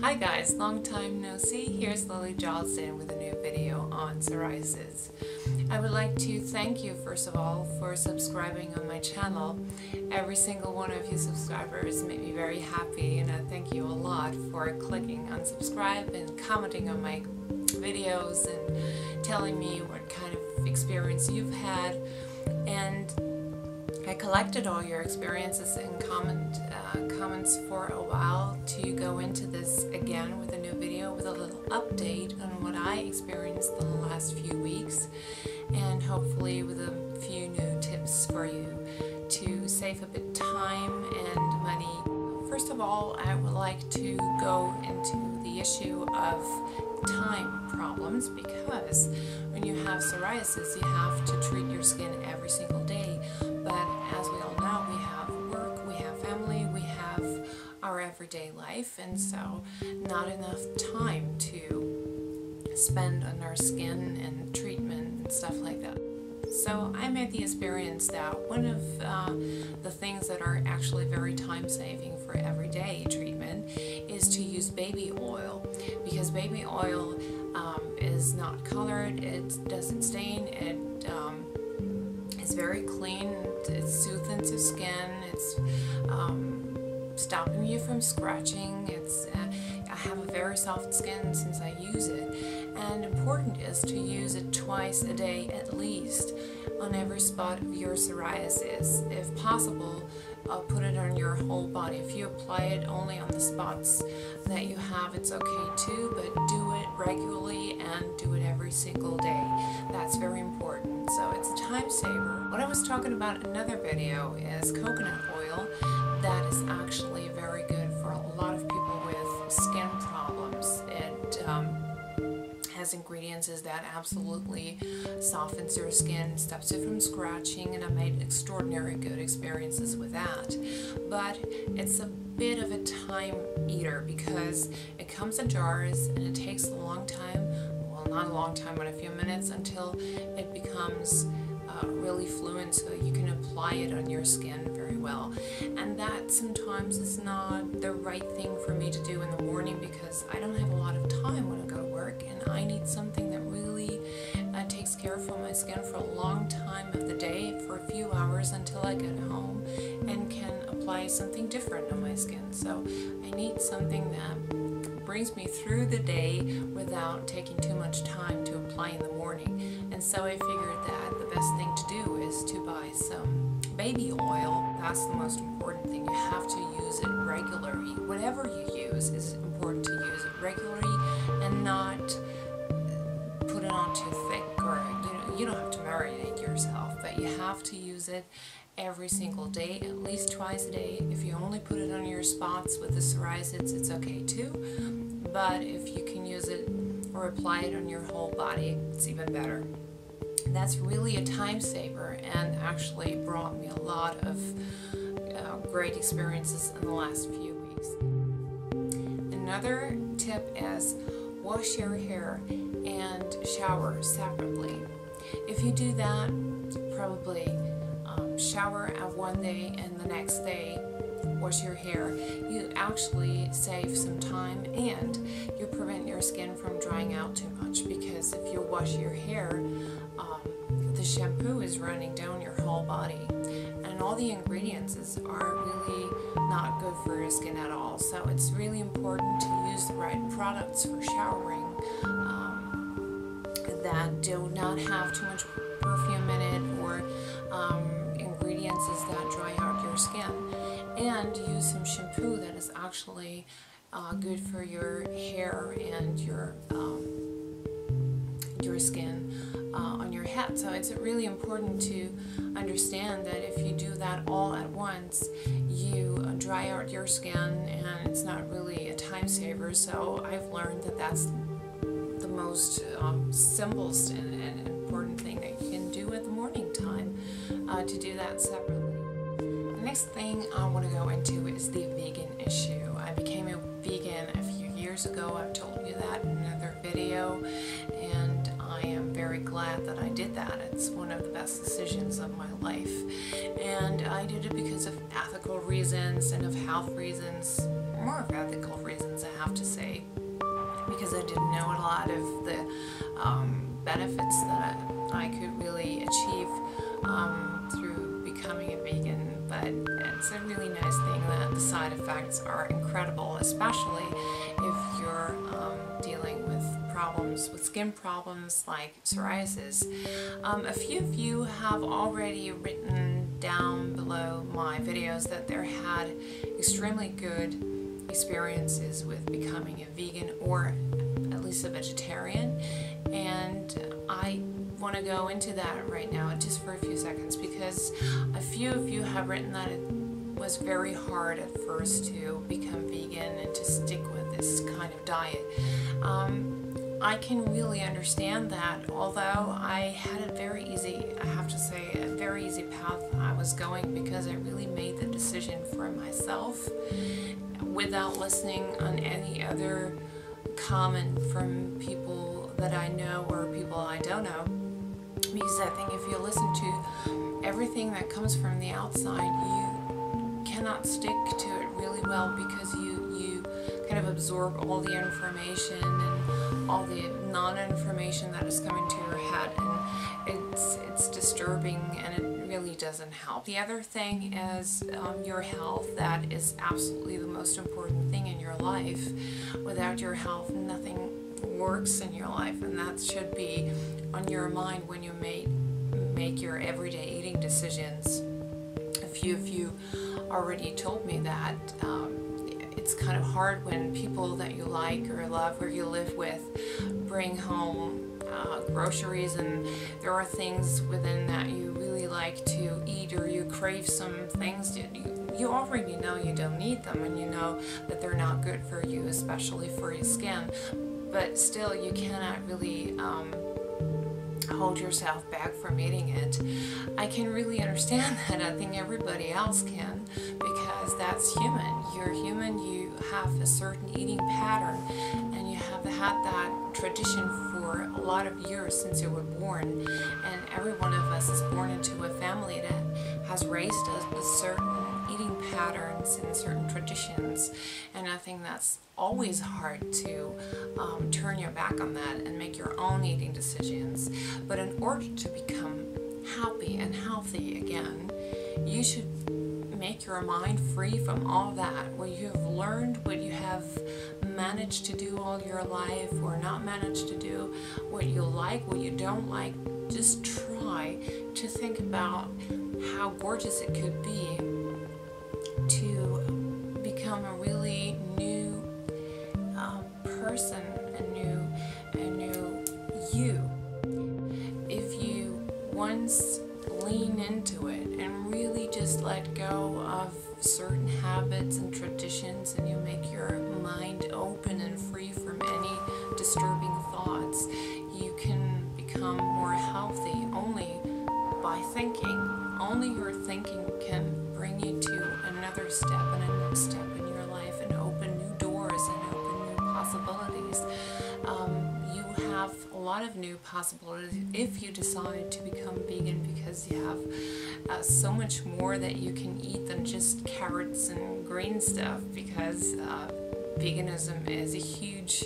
Hi guys, long time no see. Here's Lily Johnson with a new video on psoriasis. I would like to thank you first of all for subscribing on my channel. Every single one of you subscribers make me very happy, and I thank you a lot for clicking on subscribe and commenting on my videos and telling me what kind of experience you've had. And I collected all your experiences and comments for a while to go into this again with a new video with a little update on what I experienced in the last few weeks, and hopefully with a few new tips for you to save a bit time and money. First of all, I would like to go into the issue of time problems, because when you have psoriasis you have to treat your skin every single day, but as we all know, we have work, we have family, we have our everyday life, and so not enough time to spend on our skin and treatment and stuff like that. So I made the experience that one of the things that are actually very time-saving for everyday treatment is to use baby oil, because baby oil is not colored, it doesn't stain, it's very clean, it's soothing to skin, it's stopping you from scratching. I have a very soft skin since I use it, and important is to use it twice a day at least on every spot of your psoriasis. If possible, put it on your whole body. If you apply it only on the spots that you have, it's okay too, but do it regularly and do it every single day. That's very important. So it's a time saver. What I was talking about in another video is coconut oil. That is actually very good for a lot of people with skin problems. It has ingredients that absolutely softens your skin, stops it from scratching, and I made extraordinary good experiences with that. But it's a bit of a time eater because it comes in jars and it takes a long time, well, not a long time, but a few minutes until it becomes really fluent, so you can apply it on your skin very well. And that sometimes is not the right thing for me to do in the morning, because I don't have a lot of time when I go to work, and I need something that really takes care of my skin for a long time of the day, for a few hours until I get home and can apply something different on my skin. So I need something that brings me through the day without taking too much time to apply in the morning. And so I figured that the best thing to do is to buy some baby oil. That's the most important thing. You have to use it regularly. Whatever you use is important to use it regularly and not put it on too thick, or you don't have to marinate yourself, but you have to use it every single day, at least twice a day. If you only put it on your spots with the psoriasis, it's okay too, but if you can use it or apply it on your whole body, it's even better. That's really a time saver, and actually brought me a lot of great experiences in the last few weeks. Another tip is wash your hair and shower separately. If you do that, probably shower at one day and the next day wash your hair, you actually save some time and you prevent your skin from drying out too much, because if you wash your hair, the shampoo is running down your whole body, and all the ingredients are really not good for your skin at all. So it's really important to use the right products for showering that do not have too much perfume in it, or ingredients that dry out your skin, and use some shampoo that is actually good for your hair and your skin on your head. So it's really important to understand that if you do that all at once, you dry out your skin, and it's not really a time saver. So I've learned that that's the most simplest and important thing that you can do at the morning time, to do that separately. The next thing I want to go into is the vegan issue. I became a vegan a few years ago. I've told you that in another video, and I am very glad that I did that. It's one of the best decisions of my life. And I did it because of ethical reasons and of health reasons, more of ethical reasons, I have to say, because I didn't know a lot of the benefits that I could really achieve through becoming a vegan. But it's a really nice thing that the side effects are incredible, especially if you're dealing with problems, with skin problems like psoriasis. A few of you have already written down below my videos that they had extremely good experiences with becoming a vegan or at least a vegetarian, and I want to go into that right now just for a few seconds, because a few of you have written that it was very hard at first to become vegan and to stick with this kind of diet. I can really understand that, although I had a very easy, I have to say, a very easy path I was going, because I really made the decision for myself without listening on any other comment from people that I know or people I don't know. Because I think if you listen to everything that comes from the outside, you cannot stick to it really well, because you kind of absorb all the information and all the non-information that is coming to your head, and it's disturbing, and it really doesn't help. The other thing is your health. That is absolutely the most important thing in your life. Without your health, nothing works in your life, and that should be on your mind when you make your everyday eating decisions. A few of you already told me that it's kind of hard when people that you like or love or you live with bring home groceries, and there are things within that you really like to eat, or you crave some things that you already know you don't need them, and you know that they're not good for you, especially for your skin, but still you cannot really hold yourself back from eating it. I can really understand that. I think everybody else can, because that's human. You're human, you have a certain eating pattern, and you have had that tradition for a lot of years since you were born, and every one of us is born into a family that has raised us with certain eating patterns and certain traditions, and I think that's always hard to turn your back on that and make your own eating decisions. But in order to become happy and healthy again, you should make your mind free from all that, what you have learned, what you have managed to do all your life or not managed to do, what you like, what you don't like. Just try to think about how gorgeous it could be to become a really new person, a new you. If you once lean into it and really just let go of certain habits and traditions, and you make your mind open and free from any disturbing thoughts, you can become more healthy only by thinking. Only your thinking can bring you to another step and a next step in your life, and open new doors and open new possibilities. You have a lot of new possibilities if you decide to become vegan, because you have so much more that you can eat than just carrots and green stuff, because veganism is a huge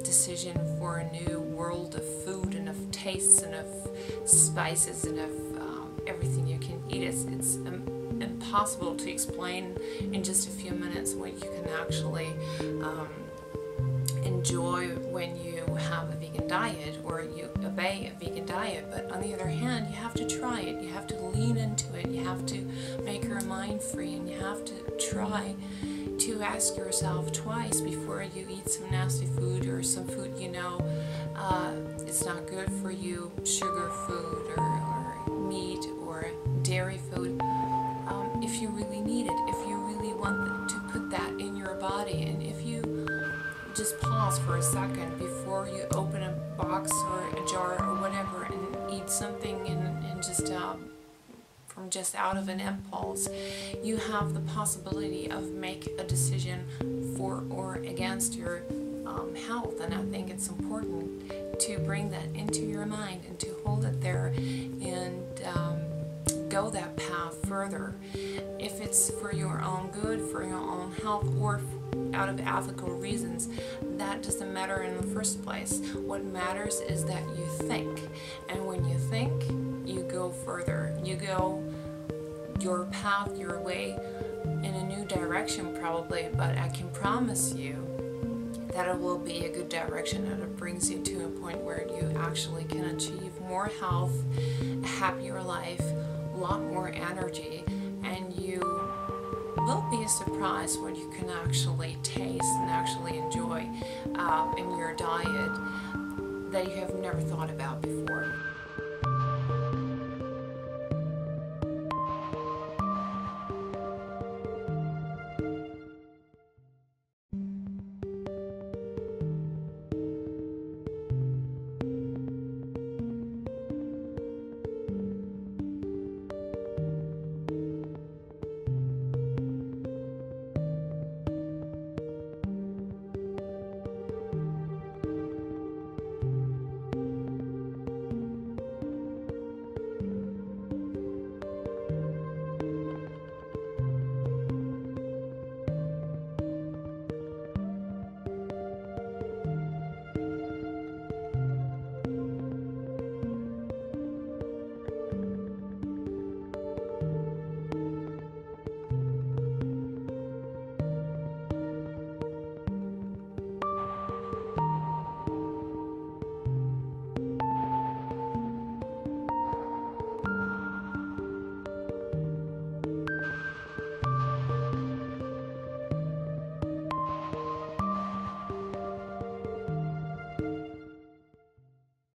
decision for a new world of food and of tastes and of spices and of everything you can eat. It's impossible to explain in just a few minutes what you can actually enjoy when you have a vegan diet or you obey a vegan diet. But on the other hand, you have to try it, you have to lean into it, you have to make your mind free, and you have to try to ask yourself twice before you eat some nasty food or some food you know it's not good for you, sugar food or meat or dairy food. If you really need it, if you really want to put that in your body, and if you just pause for a second before you open a box or a jar or whatever and eat something and just from just out of an impulse, you have the possibility of make a decision for or against your health, and I think it's important to bring that into your mind and to hold it there and go that path further. If it's for your own good, for your own health, or out of ethical reasons, that doesn't matter in the first place. What matters is that you think, and when you think, you go further. You go your path, your way, in a new direction probably, but I can promise you that it will be a good direction, and it brings you to a point where you actually can achieve more health, a happier life, a lot more energy, and you will be surprised what you can actually taste and actually enjoy in your diet that you have never thought about before.